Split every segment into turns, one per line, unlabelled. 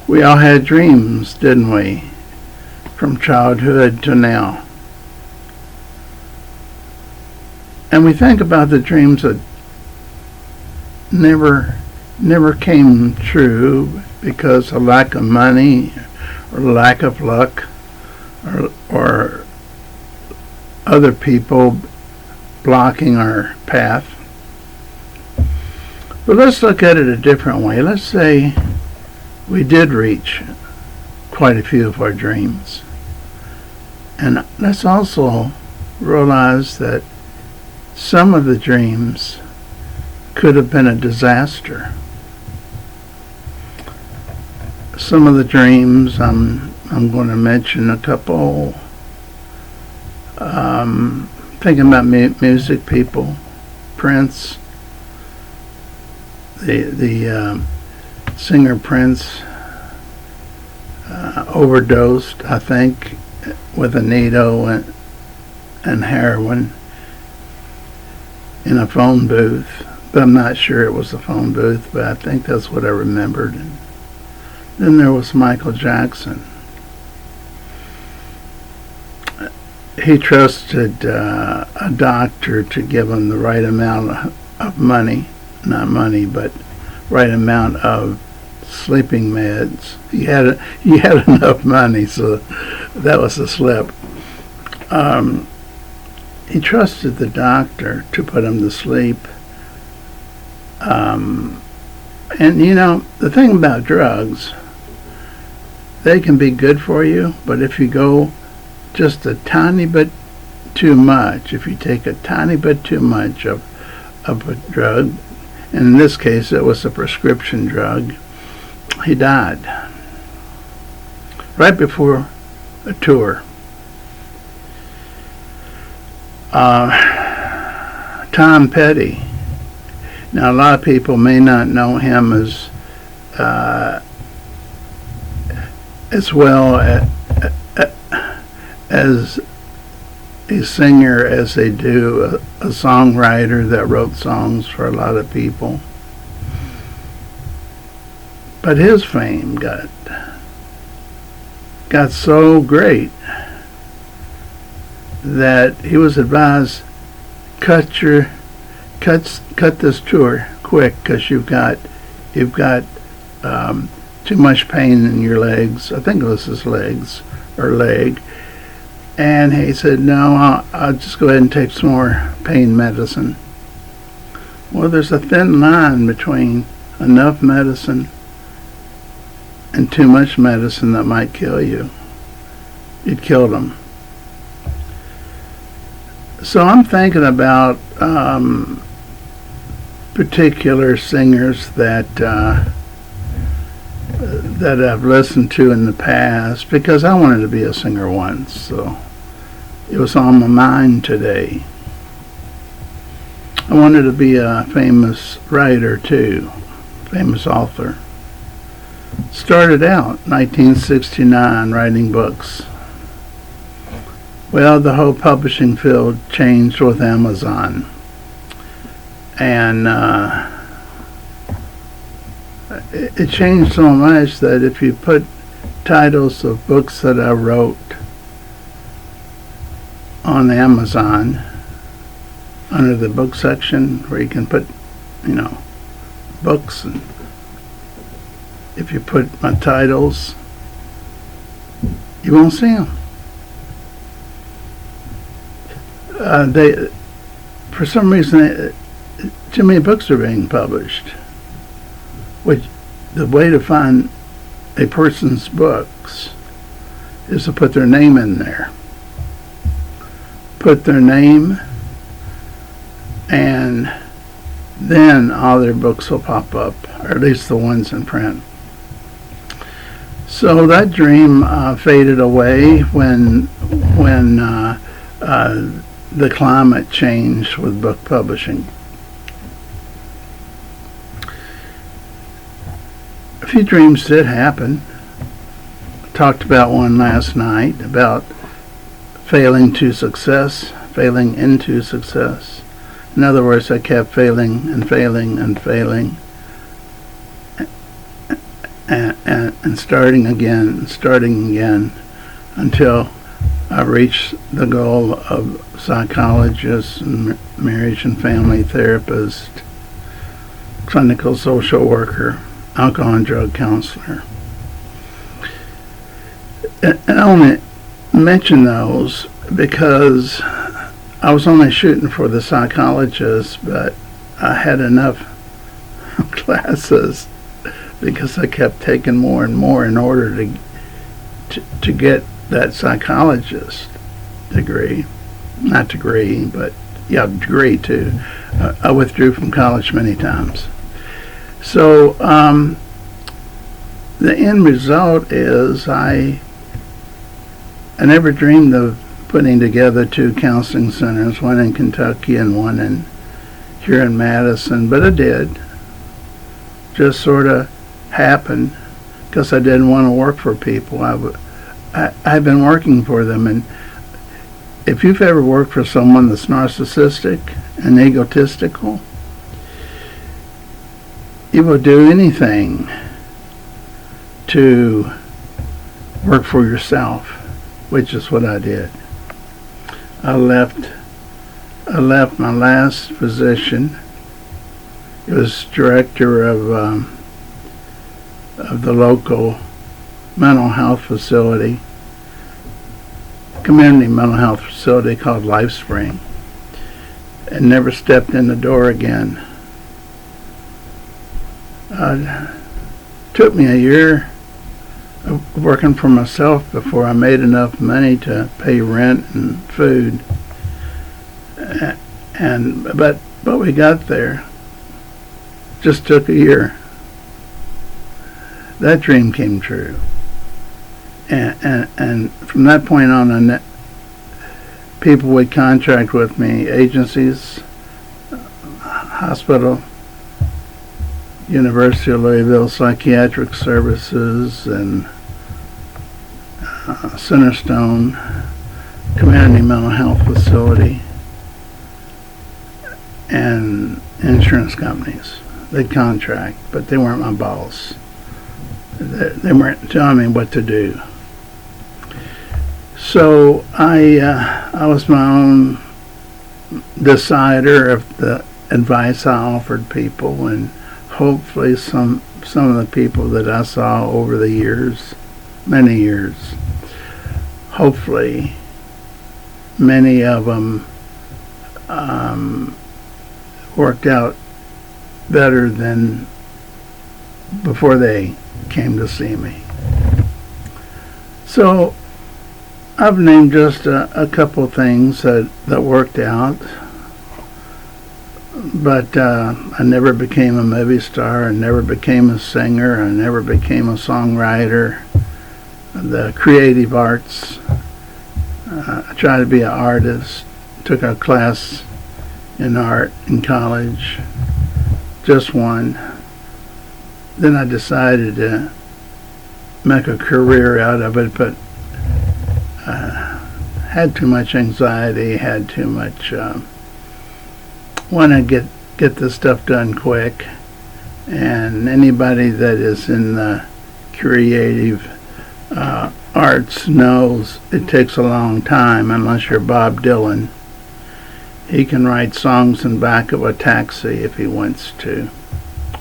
We all had dreams, didn't we? From childhood to now. And we think about the dreams that never came true because of lack of money or lack of luck or other people blocking our path. But let's look at it a different way. Let's say we did reach quite a few of our dreams. And let's also realize that some of the dreams could have been a disaster. Some of the dreams, I'm going to mention a couple. Thinking about music people, Prince, the singer Prince overdosed, I think, with a needle and heroin in a phone booth. But I'm not sure it was a phone booth, but I think that's what I remembered. And then there was Michael Jackson. He trusted a doctor to give him the right amount of money, not money, but right amount of sleeping meds. He had enough money, so that was a slip. He trusted the doctor to put him to sleep. And you know, the thing about drugs, they can be good for you, but if you go just a tiny bit too much, if you take a tiny bit too much of a drug, and in this case it was a prescription drug, he died right before a tour. Tom Petty. Now a lot of people may not know him as well as a singer as they do a songwriter that wrote songs for a lot of people. But his fame got so great that he was advised, cut this tour quick because you've got too much pain in your legs. I think it was his legs or leg. And he said, no, I'll just go ahead and take some more pain medicine. Well, there's a thin line between enough medicine and too much medicine that might kill you. It killed him. So I'm thinking about particular singers that I've listened to in the past because I wanted to be a singer once, so it was on my mind today. I wanted to be a famous writer too, famous author. Started out 1969 writing books. Well, the whole publishing field changed with Amazon, and it changed so much that if you put titles of books that I wrote on Amazon under the book section where you can put, books, and if you put my titles, you won't see them. For some reason, too many books are being published. Which the way to find a person's books is to put their name in there. Put their name, and then all their books will pop up, or at least the ones in print. So that dream faded away when the climate changed with book publishing. A few dreams did happen. I talked about one last night about failing into success. In other words, I kept failing and failing and failing. and starting again until I reached the goal of psychologist, and marriage and family therapist, clinical social worker, alcohol and drug counselor. And I only mention those because I was only shooting for the psychologist, but I had enough classes because I kept taking more and more in order to get that psychologist degree. Not degree, but yeah, degree too. I withdrew from college many times. So the end result is I never dreamed of putting together 2 counseling centers, one in Kentucky and one here in Madison, but I did. Just sort of happened because I didn't want to work for people. I've been working for them, and if you've ever worked for someone that's narcissistic and egotistical, you will do anything to work for yourself, which is what I did. I left my last position. It was director of the local mental health facility, community mental health facility called LifeSpring, and never stepped in the door again. It took me a year of working for myself before I made enough money to pay rent and food. But we got there. Just took a year. That dream came true. And from that point on, people would contract with me, agencies, hospital, University of Louisville Psychiatric Services, and Centerstone Community Mental Health Facility, and insurance companies. They'd contract, but they weren't my boss. They weren't telling me what to do. So I was my own decider of the advice I offered people, and hopefully some of the people that I saw over the years, many years, hopefully many of them worked out better than before they came to see me. So I've named just a couple things that worked out, but I never became a movie star. I never became a singer. I never became a songwriter. The creative arts. I tried to be an artist. Took a class in art in college, just one. Then I decided to make a career out of it, but had too much anxiety, had too much want to get this stuff done quick. And anybody that is in the creative arts knows it takes a long time, unless you're Bob Dylan. He can write songs in back of a taxi if he wants to,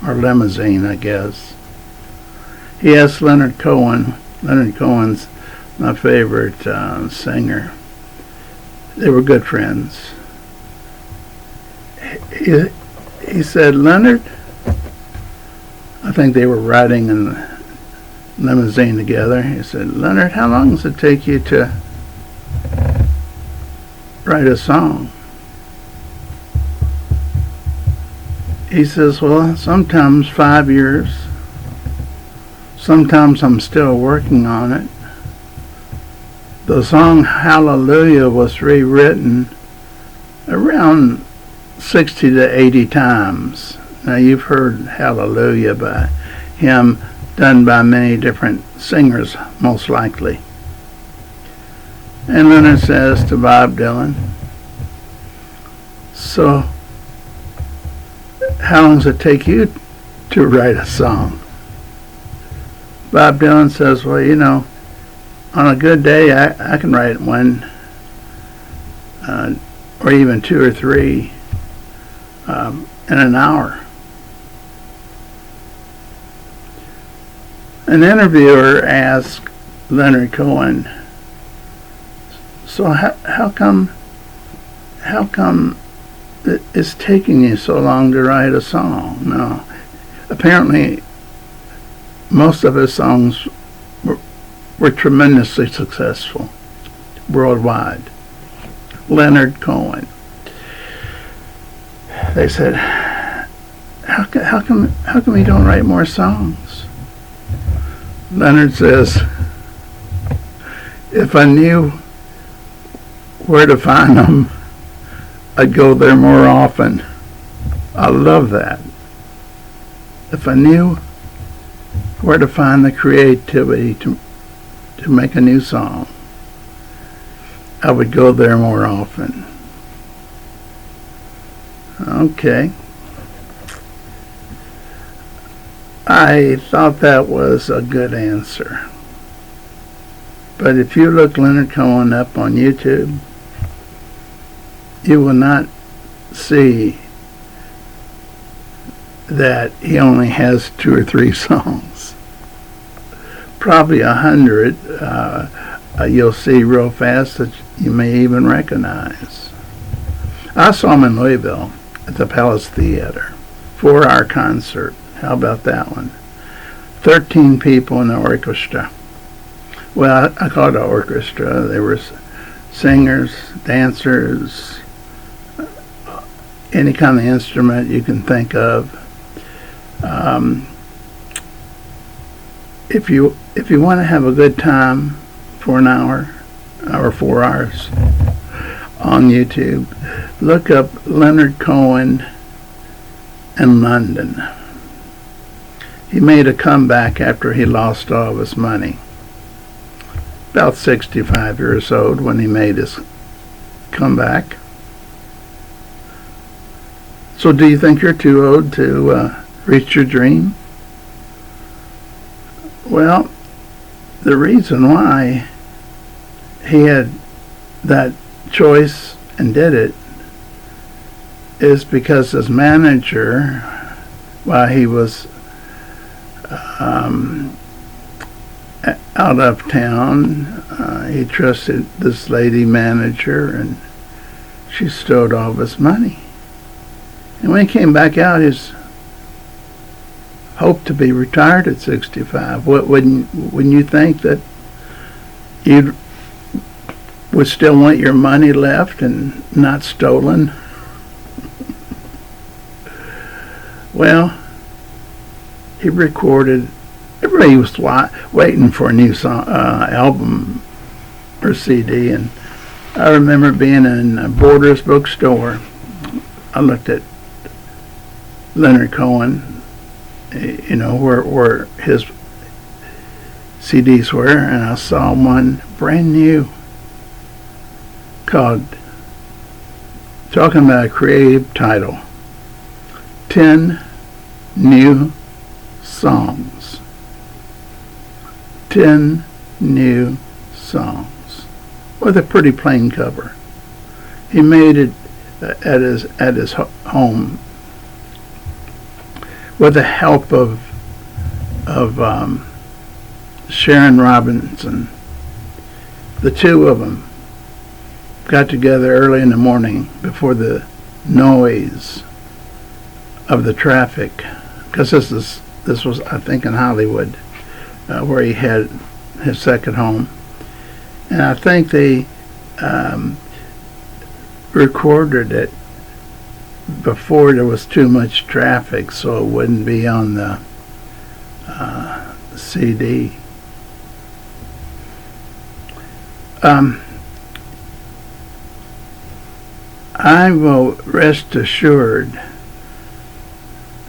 or limousine, I guess. He asked Leonard Cohen. Leonard Cohen's my favorite singer. They were good friends. He said, Leonard, I think they were riding in the limousine together. He said, Leonard, how long does it take you to write a song? He says, well, sometimes 5 years. Sometimes I'm still working on it. The song Hallelujah was rewritten around 60 to 80 times. Now you've heard Hallelujah by him, done by many different singers, most likely. And Leonard says to Bob Dylan, so how long does it take you to write a song? Bob Dylan says, well, on a good day, I can write one, or even two or three, in an hour. An interviewer asked Leonard Cohen, so how come it's taking you so long to write a song? No, apparently most of his songs were tremendously successful worldwide. Leonard Cohen. They said, how come you don't write more songs? Leonard says, if I knew where to find them, I'd go there more often. I love that. If I knew where to find the creativity to make a new song, I would go there more often. Okay. I thought that was a good answer. But if you look Leonard Cohen up on YouTube, you will not see that he only has 2 or 3 songs. Probably 100 you'll see real fast that you may even recognize. I saw him in Louisville at the Palace Theater, 4-hour concert. How about that one? 13 people in the orchestra. Well, I call it an orchestra. There were singers, dancers, any kind of instrument you can think of. If you want to have a good time for an hour or 4 hours on YouTube, look up Leonard Cohen in London. He made a comeback after he lost all of his money. About 65 years old when he made his comeback. So do you think you're too old to reach your dream? Well, the reason why he had that choice and did it is because his manager, while he was out of town, he trusted this lady manager, and she stole all of his money. And when he came back out, his hoped to be retired at 65. Wouldn't you think that you would still want your money left and not stolen? Well, he recorded. Everybody was waiting for a new song, album or CD, and I remember being in a Borders bookstore. I looked at Leonard Cohen, where his CDs were, and I saw one brand new called, talking about a creative title, 10 New Songs. 10 New Songs. With a pretty plain cover. He made it at his home with the help of Sharon Robinson. The two of them got together early in the morning before the noise of the traffic, because this was, I think, in Hollywood, where he had his second home, and I think they recorded it before there was too much traffic, so it wouldn't be on the CD. I will rest assured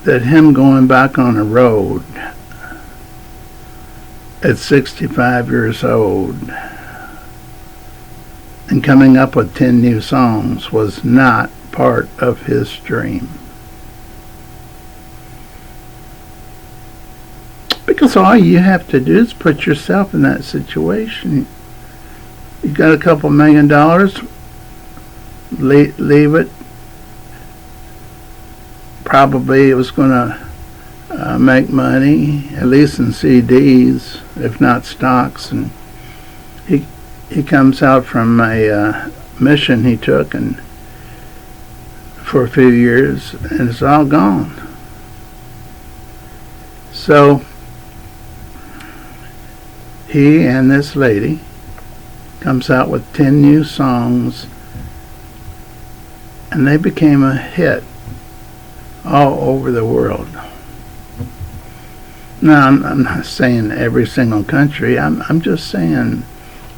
that him going back on the road at 65 years old and coming up with 10 new songs was not part of his dream. Because Because all you have to do is put yourself in that situation. You got a couple $1 million, leave it. Probably it was going to make money, at least in CDs, if not stocks. And he comes out from a mission he took and for a few years, and it's all gone. So he and this lady comes out with 10 new songs, and they became a hit all over the world. Now, I'm not saying every single country. I'm just saying,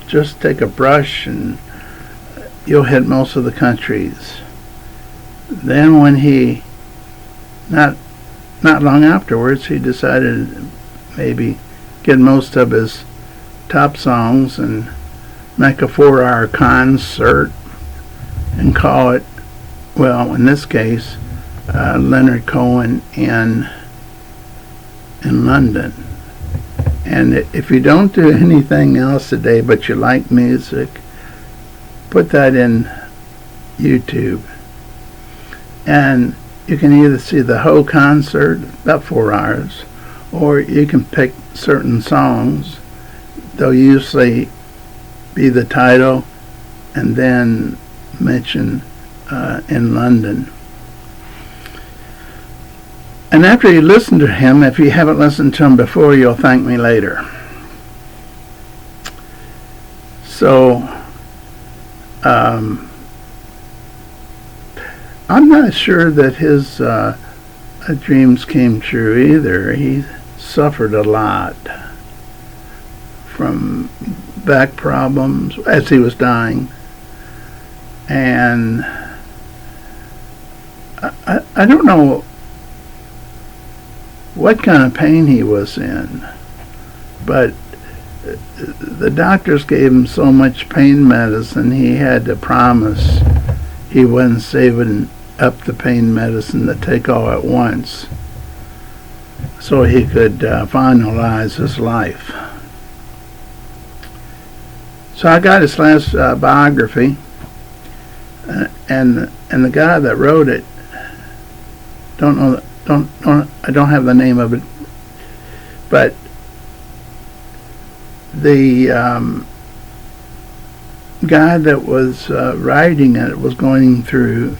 just take a brush and you'll hit most of the countries. Then when he, not long afterwards, he decided to maybe get most of his top songs and make a 4-hour concert and call it, well, in this case, Leonard Cohen in London. And if you don't do anything else today but you like music, put that in YouTube. And you can either see the whole concert, about 4 hours, or you can pick certain songs. They'll usually be the title and then mention in London. And after you listen to him, if you haven't listened to him before, you'll thank me later. So, I'm not sure that his dreams came true either. He suffered a lot from back problems as he was dying. And I don't know what kind of pain he was in, but the doctors gave him so much pain medicine he had to promise he wasn't saving up the pain medicine to take all at once so he could finalize his life. So I got his last biography, and the guy that wrote it, I don't have the name of it, but the guy that was writing it was going through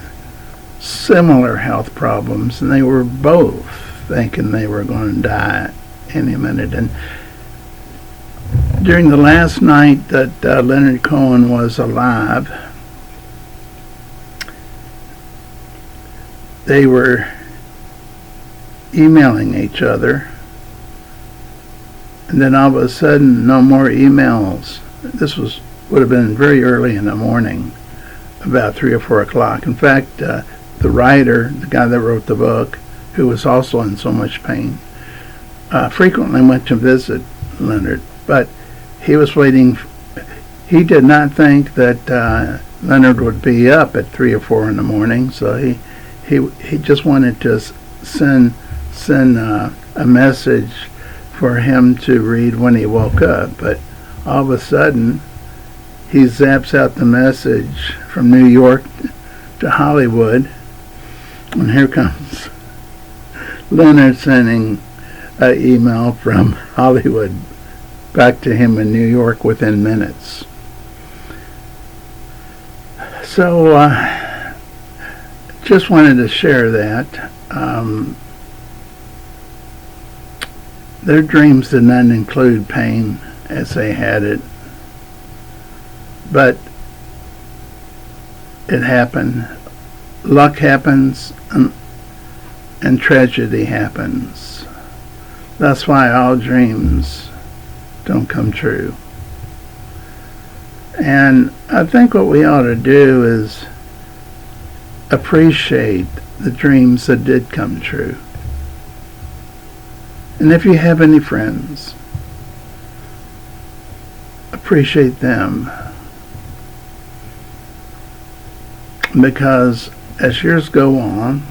similar health problems, and they were both thinking they were going to die any minute. And during the last night that Leonard Cohen was alive, they were emailing each other, and then all of a sudden no more emails. This would have been very early in the morning, about 3 or 4 o'clock. In fact, the writer, the guy that wrote the book, who was also in so much pain, frequently went to visit Leonard, but he was waiting. He did not think that Leonard would be up at 3 or 4 in the morning, so he just wanted to send a message for him to read when he woke up. But all of a sudden, he zaps out the message from New York to Hollywood, and here comes Leonard sending an email from Hollywood back to him in New York within minutes. So just wanted to share that. Their dreams did not include pain as they had it, but it happened. Luck happens, and tragedy happens. That's why all dreams don't come true. And I think what we ought to do is appreciate the dreams that did come true. And if you have any friends, appreciate them. Because as years go on,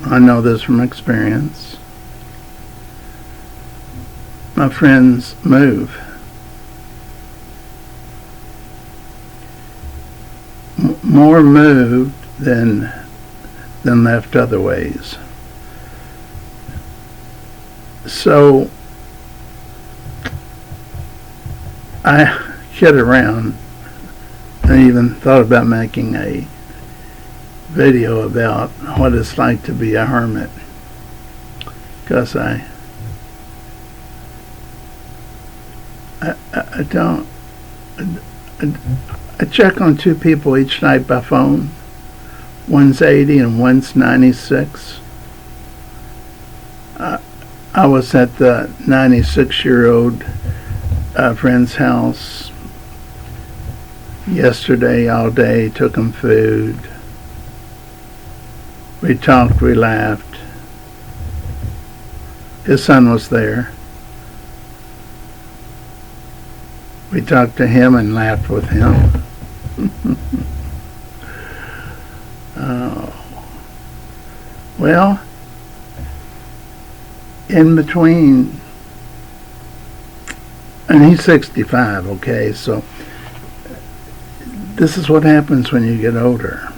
I know this from experience, my friends move. More moved than left other ways. So I kid around and even thought about making a video about what it's like to be a hermit, because I don't. I check on two people each night by phone. One's 80 and one's 96. I was at the 96-year-old friend's house yesterday all day, took him food. We talked, we laughed. His son was there. We talked to him and laughed with him. Oh. Well, in between, and he's 65, okay, so this is what happens when you get older.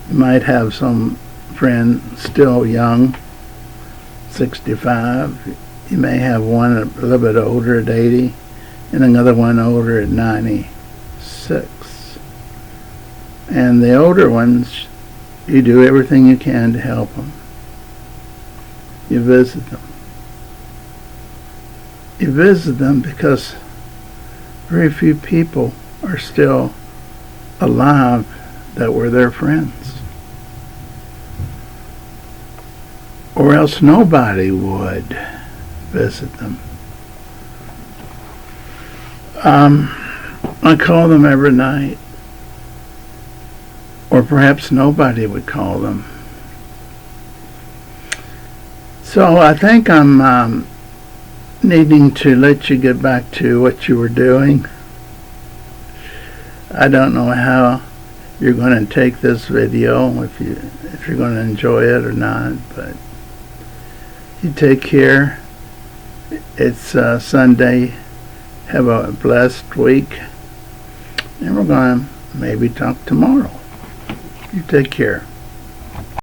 You might have some friend still young, 65. You may have one a little bit older at 80, and another one older at 96. And the older ones, you do everything you can to help them. You visit them. You visit them because very few people are still alive that were their friends. Or else nobody would visit them. I call them every night. Or perhaps nobody would call them. So I think I'm needing to let you get back to what you were doing. I don't know how you're going to take this video, if you're going to enjoy it or not, but you take care. It's Sunday. Have a blessed week, and we're going to maybe talk tomorrow. You take care.